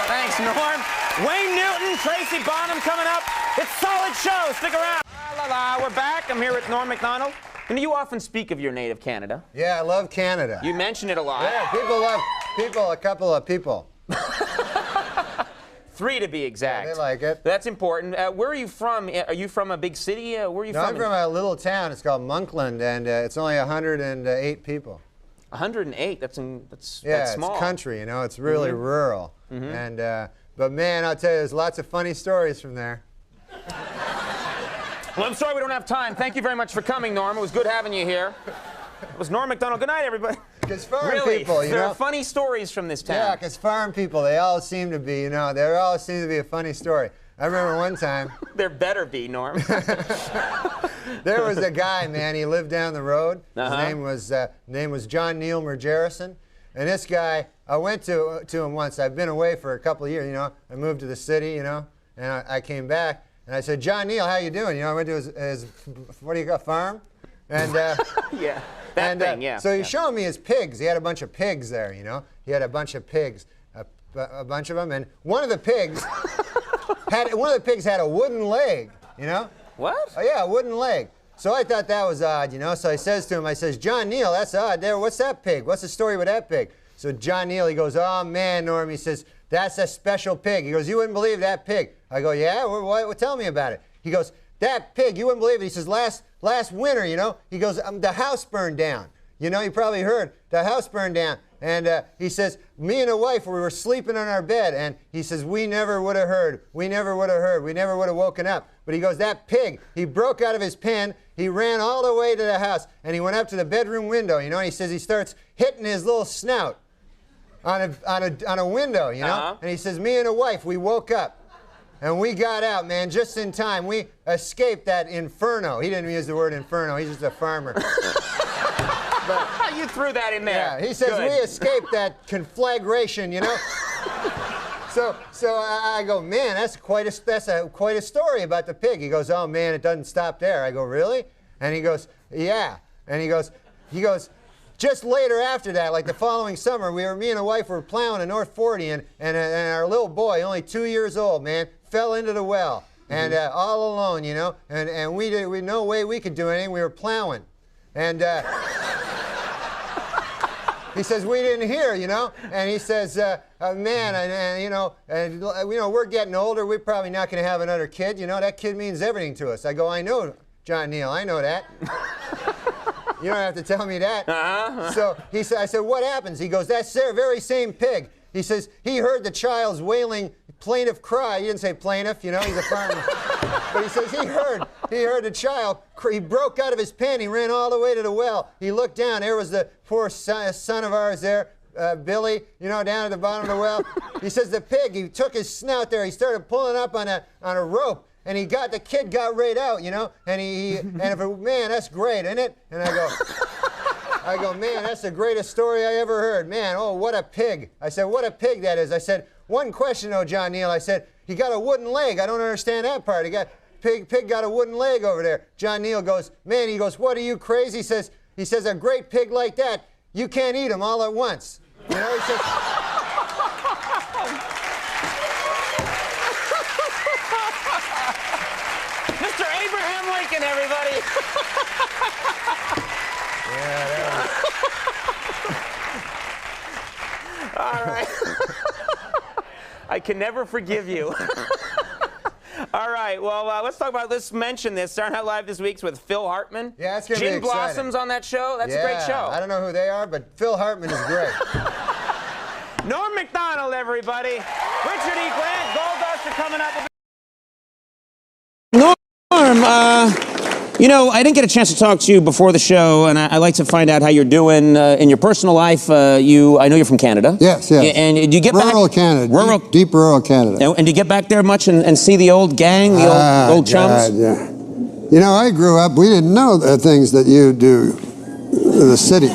Thanks, Norm. Wayne Newton, Tracy Bonham coming up. It's a solid show. Stick around. La, la, la. We're back. I'm here with Norm Macdonald. You know, you often speak of your native Canada. Yeah, I love Canada. You mention it a lot. Yeah, a couple of people. 3 to be exact. Yeah, they like it. That's important. Where are you from? Are you from a big city? Where are you from? I'm from a little town. It's called Monkland, and it's only 108 people. 108. That's yeah, small. It's country. You know, it's really rural. And but man, I'll tell you, there's lots of funny stories from there. Well, I'm sorry we don't have time. Thank you very much for coming, Norm. It was good having you here. It was Norm Macdonald. Good night, everybody. Because farm Really? people, you There know. are funny stories from this town. Yeah, because farm people, they all seem to be, you know, there all seems to be a funny story. I remember one time. There better be, Norm. There was a guy, man. He lived down the road. His name was John Neil Mergerison. And this guy, I went to him once. I've been away for a couple of years, you know. I moved to the city, you know, and I came back. And I said, John Neil, how you doing? You know, I went to his what do you got, farm? And Yeah. That thing, yeah. So he's yeah. showing me his pigs. He had a bunch of pigs there, you know. He had a bunch of pigs, a bunch of them, and one of the pigs had a wooden leg, you know. What? Oh yeah, a wooden leg. So I thought that was odd, you know. So I says to him, I says, John Neal, that's odd. There, what's that pig? What's the story with that pig? So John Neal, he goes, oh man, Norm, he says, that's a special pig. He goes, you wouldn't believe that pig. I go, yeah, what, tell me about it. He goes, that pig, you wouldn't believe it. He says, last winter, you know, he goes, the house burned down. You know, you probably heard, the house burned down. And he says, me and the wife, we were sleeping on our bed, and he says, we never would have heard. We never would have heard. We never would have woken up. But he goes, that pig, he broke out of his pen, he ran all the way to the house, and he went up to the bedroom window, you know, and he says he starts hitting his little snout on a window, you know, and he says, me and the wife, we woke up. And we got out, man, just in time. We escaped that inferno. He didn't use the word inferno. He's just a farmer. But you threw that in there. Yeah, he says Good. we escaped that conflagration, you know. So I go, man, that's quite a story about the pig. He goes, oh man, it doesn't stop there. I go, really? And he goes, yeah. And he goes, just later after that, like the following summer, me and the wife were plowing in North 40, and our little boy, only 2 years old, man, fell into the well, and all alone, you know, and we no way we could do anything. We were plowing, and he says we didn't hear, you know, and he says, man, and you know, we're getting older. We're probably not going to have another kid. You know, that kid means everything to us. I go, I know, John Neal, I know that. You don't have to tell me that. So he said, I said, what happens? He goes, that's the very same pig. He says, he heard the child's wailing plaintive cry. He didn't say plaintiff, you know, he's a farmer. But he says he heard the child, he broke out of his pen, he ran all the way to the well. He looked down, there was the poor son of ours there, Billy, you know, down at the bottom of the well. He says the pig, he took his snout there, he started pulling up on a rope. And the kid got right out, you know, and man, that's great, isn't it? And I go, man, that's the greatest story I ever heard. Man, oh, what a pig. I said, what a pig that is. I said, one question though, John Neal. I said, he got a wooden leg. I don't understand that part. Pig got a wooden leg over there. John Neal goes, man, he goes, what are you crazy? He says, a great pig like that, you can't eat him all at once. You know, he says, Mr. Abraham Lincoln, everybody. yeah, All right. I can never forgive you. All right, well, let's mention this. Saturday Night Live this week's with Phil Hartman. Yeah, that's going to be Gin exciting. Blossoms on that show. That's a great show. I don't know who they are, but Phil Hartman is great. Norm Macdonald, everybody. Richard E. Grant, Goldust are coming up with Norm, you know, I didn't get a chance to talk to you before the show, and I like to find out how you're doing in your personal life. I know you're from Canada. Yes. And do you get rural back? Canada, deep rural Canada. And do you get back there much and see the old gang, the old chums? God, yeah. You know, I grew up, we didn't know the things that you do in the city.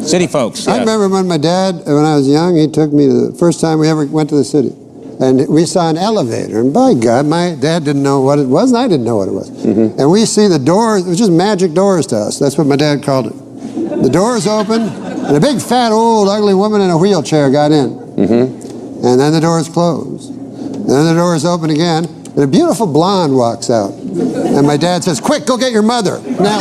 City folks. Yeah. I remember when my dad, when I was young, he took me to the first time we ever went to the city. And we saw an elevator, and by God, my dad didn't know what it was, and I didn't know what it was. Mm-hmm. And we see the doors, it was just magic doors to us. That's what my dad called it. The doors open, and a big, fat, old, ugly woman in a wheelchair got in. Mm-hmm. And then the doors closed. And then the doors open again, and a beautiful blonde walks out. And my dad says, quick, go get your mother. Now,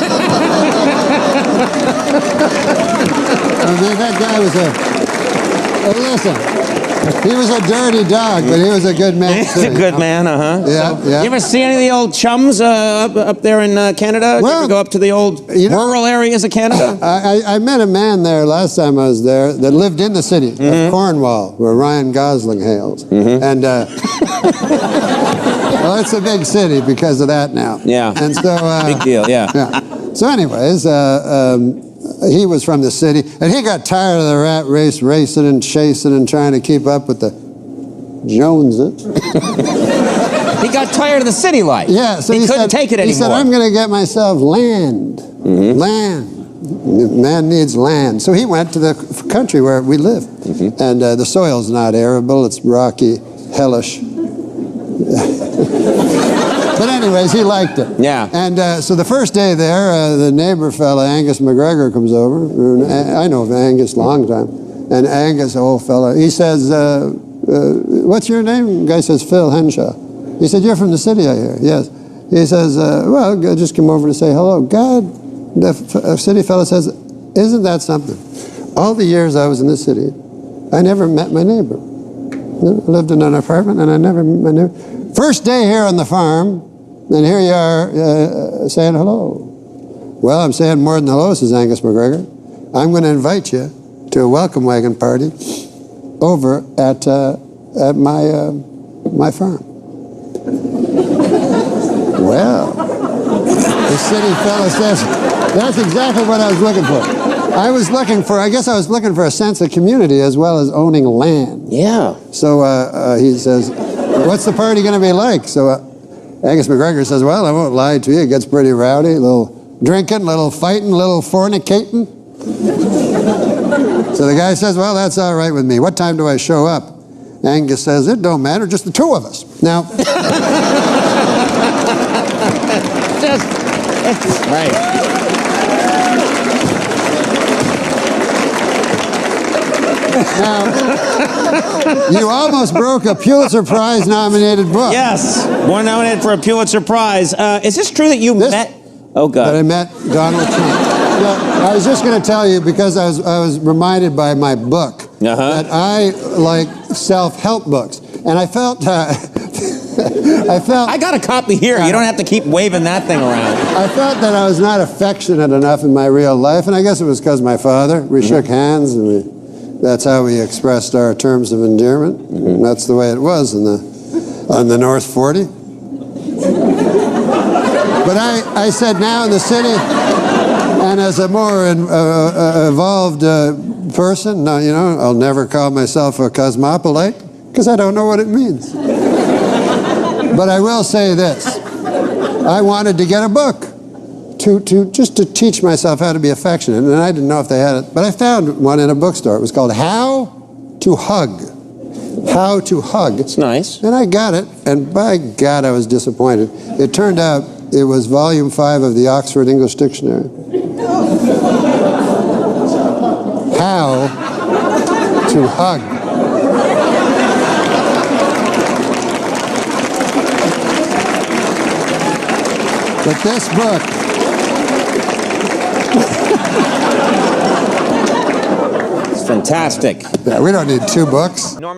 I mean, that guy was listen. He was a dirty dog, but he was a good man. He's a good man, Yeah. You ever see any of the old chums up there in Canada? Well, you ever go up to the old rural areas of Canada? I met a man there last time I was there that lived in the city of Cornwall, where Ryan Gosling hails. And well, it's a big city because of that now. Yeah. And so big deal. Yeah. So, anyways, he was from the city, and he got tired of the rat race, racing and chasing and trying to keep up with the Joneses. He got tired of the city life. Yeah, so he couldn't take it anymore. He said, I'm going to get myself land. Land. Man needs land. So he went to the country where we live. And the soil's not arable, it's rocky, hellish. But anyways, he liked it. Yeah. And so the first day there, the neighbor fella, Angus McGregor, comes over. I know of Angus a long time. And Angus, old fella, he says, what's your name? The guy says, Phil Henshaw. He said, you're from the city, I hear. Yes. He says, well, I just come over to say hello. God, the city fella says, isn't that something? All the years I was in the city, I never met my neighbor. I lived in an apartment and I never met my neighbor. First day here on the farm, and here you are saying hello. Well, I'm saying more than hello, says Angus McGregor. I'm going to invite you to a welcome wagon party over at my farm. Well, the city fella says, that's exactly what I was looking for. I guess I was looking for a sense of community as well as owning land. Yeah. So he says, what's the party going to be like? So Angus McGregor says, well, I won't lie to you, it gets pretty rowdy, a little drinking, a little fighting, a little fornicating. So the guy says, well, that's all right with me. What time do I show up? Angus says, it don't matter, just the two of us. Now... Right. Now, you almost broke a Pulitzer Prize nominated book. Yes. One nominated for a Pulitzer Prize. Is this true that you met... Oh, God. That I met Donald Trump. Yeah, I was just going to tell you, because I was reminded by my book that I like self-help books. And I felt... I got a copy here. You don't have to keep waving that thing around. I felt that I was not affectionate enough in my real life, and I guess it was because my father. We shook hands, and that's how we expressed our terms of endearment. And that's the way it was on the North 40. But I said, now in the city, and as a more evolved person, no, you know, I'll never call myself a cosmopolite because I don't know what it means. But I will say this. I wanted to get a book just to teach myself how to be affectionate, and I didn't know if they had it, but I found one in a bookstore. It was called How to Hug. How to Hug. It's nice. And I got it, and by God, I was disappointed. It turned out it was volume 5 of the Oxford English Dictionary. How to Hug. But this book, It's fantastic. yeah, we don't need 2 books. Norm